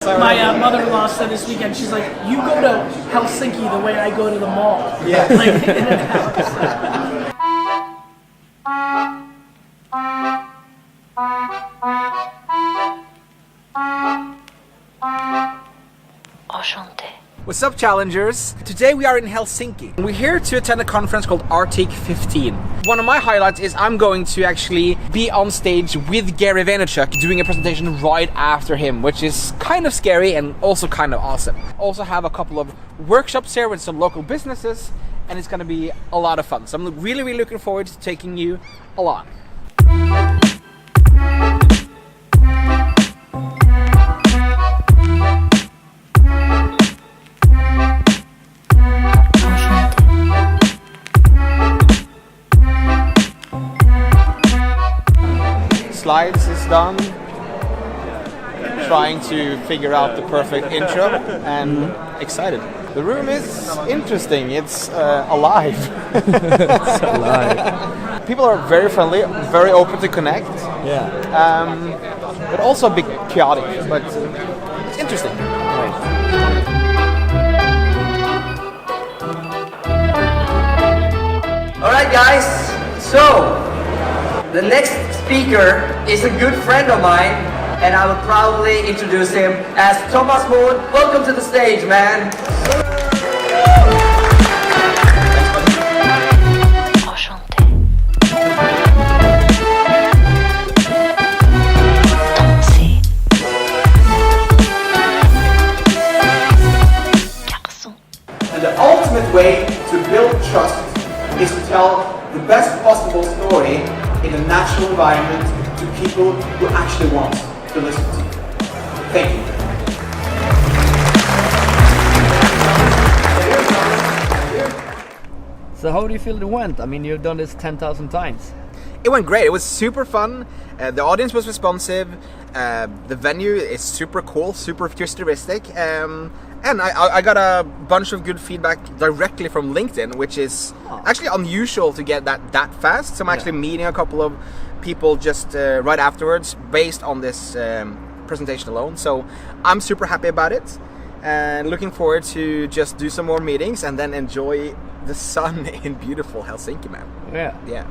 My mother-in-law said this weekend, she's like, you go to Helsinki the way I go to the mall. Yeah. Like, in and out. Enchanté. What's up, challengers? Today we are in Helsinki. We're here to attend a conference called Arctic 15. One of my highlights is I'm going to actually be on stage with Gary Vaynerchuk doing a presentation right after him, which is kind of scary and also kind of awesome. Also have a couple of workshops here with some local businesses, and it's gonna be a lot of fun. So I'm really looking forward to taking you along. Slides is done. Trying to figure out the perfect intro and excited. The room is interesting. It's alive. It's alive. People are very friendly, very open to connect. Yeah. But also a bit chaotic. But it's interesting. Right. All right, guys. So the next speaker is a good friend of mine, and I will proudly introduce him as Moen. Welcome to the stage, man. Enchanté. Danser. Garçon. And the ultimate way to build trust is to tell the best possible story in a natural environment to people who actually want to listen to you. Thank you. So how do you feel it went? I mean, you've done this 10,000 times. It went great. It was super fun. The audience was responsive. The venue is super cool, super futuristic. And I got a bunch of good feedback directly from LinkedIn, which is actually unusual to get that fast. So I'm actually meeting a couple of people just right afterwards based on this presentation alone. So I'm super happy about it and looking forward to just do some more meetings and then enjoy the sun in beautiful Helsinki, man. Yeah.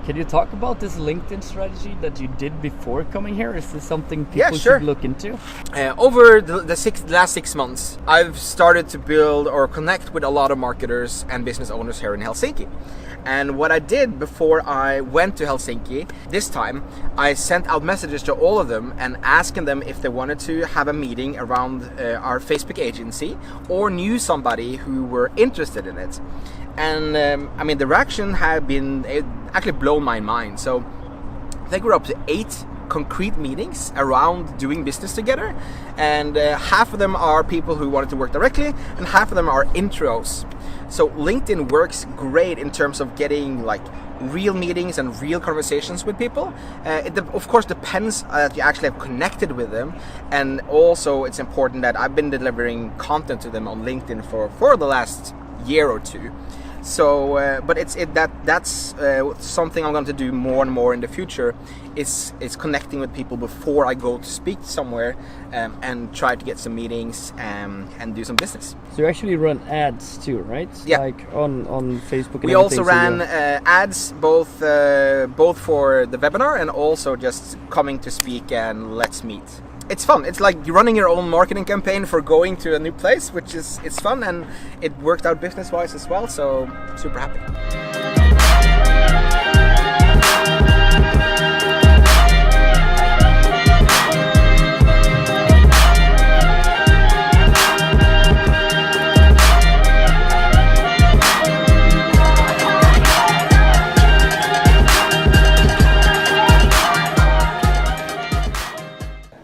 Can you talk about this LinkedIn strategy that you did before coming here? Is this something people sure. should look into? Over the last 6 months, I've started to build or connect with a lot of marketers and business owners here in Helsinki. And what I did before I went to Helsinki this time, I sent out messages to all of them and asking them if they wanted to have a meeting around our Facebook agency or knew somebody who were interested in it. And I mean, the reaction had been actually blown my mind. So I think we're up to 8 concrete meetings around doing business together, and half of them are people who wanted to work directly, and half of them are intros. So LinkedIn works great in terms of getting like real meetings and real conversations with people. It of course depends that you actually have connected with them, and also it's important that I've been delivering content to them on LinkedIn for the last year or two. So, but that's something I'm going to do more and more in the future. Is connecting with people before I go to speak somewhere, and try to get some meetings and do some business. So you actually run ads too, right? Yeah. Like on Facebook. And we also ran ads both for the webinar and also just coming to speak and let's meet. It's fun. It's like you're running your own marketing campaign for going to a new place, which is it's fun, and it worked out business-wise as well. So super happy.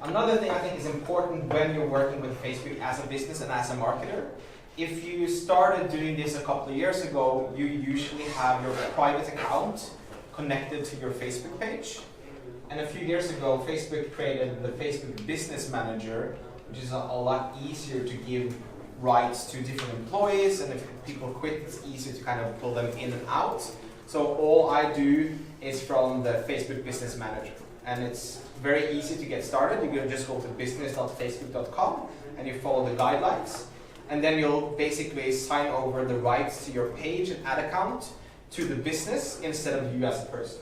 Another thing I think is important when you're working with Facebook as a business and as a marketer, if you started doing this a couple of years ago, you usually have your private account connected to your Facebook page. And a few years ago, Facebook created the Facebook Business Manager, which is a lot easier to give rights to different employees, and if people quit, it's easier to kind of pull them in and out. So all I do is from the Facebook Business Manager, and it's very easy to get started. You can just go to business.facebook.com and you follow the guidelines. And then you'll basically sign over the rights to your page and ad account to the business instead of you as a person.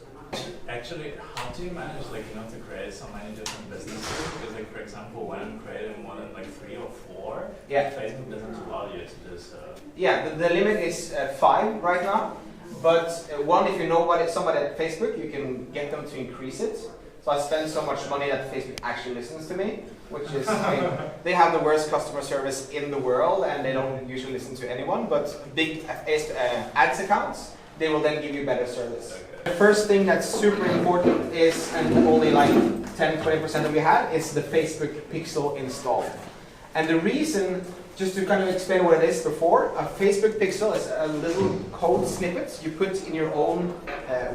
Actually, how do you manage, to create so many different businesses? Because, for example, when I'm creating more than 3 or 4, Facebook doesn't allow you to do so. Yeah, the limit is 5 right now. But if you know somebody at Facebook, you can get them to increase it. So I spend so much money that Facebook actually listens to me, which is, they have the worst customer service in the world and they don't usually listen to anyone, but big ads accounts, they will then give you better service. Okay. The first thing that's super important is, and only 10-20% of you have, is the Facebook Pixel installed. And the reason, just to kind of explain what it is before, a Facebook Pixel is a little code snippet you put in your own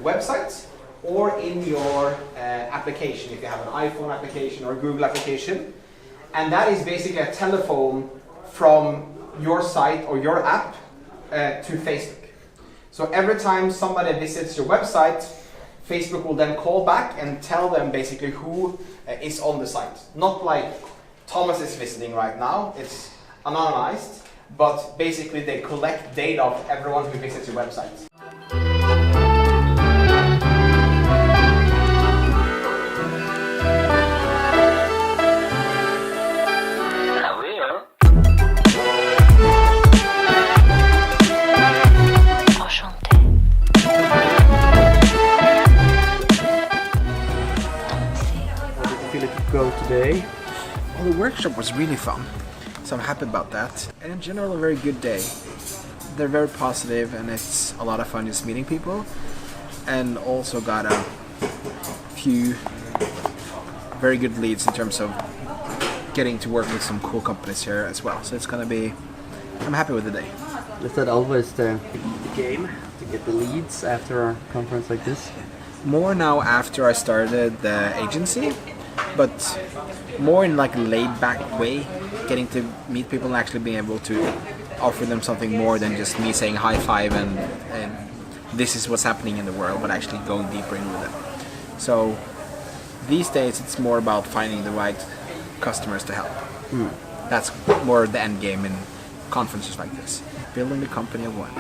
website or in your application, if you have an iPhone application or a Google application. And that is basically a telephone from your site or your app to Facebook. So every time somebody visits your website, Facebook will then call back and tell them basically who is on the site. Not like Thomas is visiting right now, it's anonymized, but basically they collect data of everyone who visits your website. Go today. Well, the workshop was really fun, so I'm happy about that. And in general, a very good day. They're very positive and it's a lot of fun just meeting people. And also got a few very good leads in terms of getting to work with some cool companies here as well. So it's gonna be, I'm happy with the day. Is that always the game, to get the leads after a conference like this? More now after I started the agency, but more in a laid-back way, getting to meet people and actually being able to offer them something more than just me saying high five and this is what's happening in the world, but actually going deeper in with it. So these days it's more about finding the right customers to help. That's more the end game in conferences like this. Building the company of one.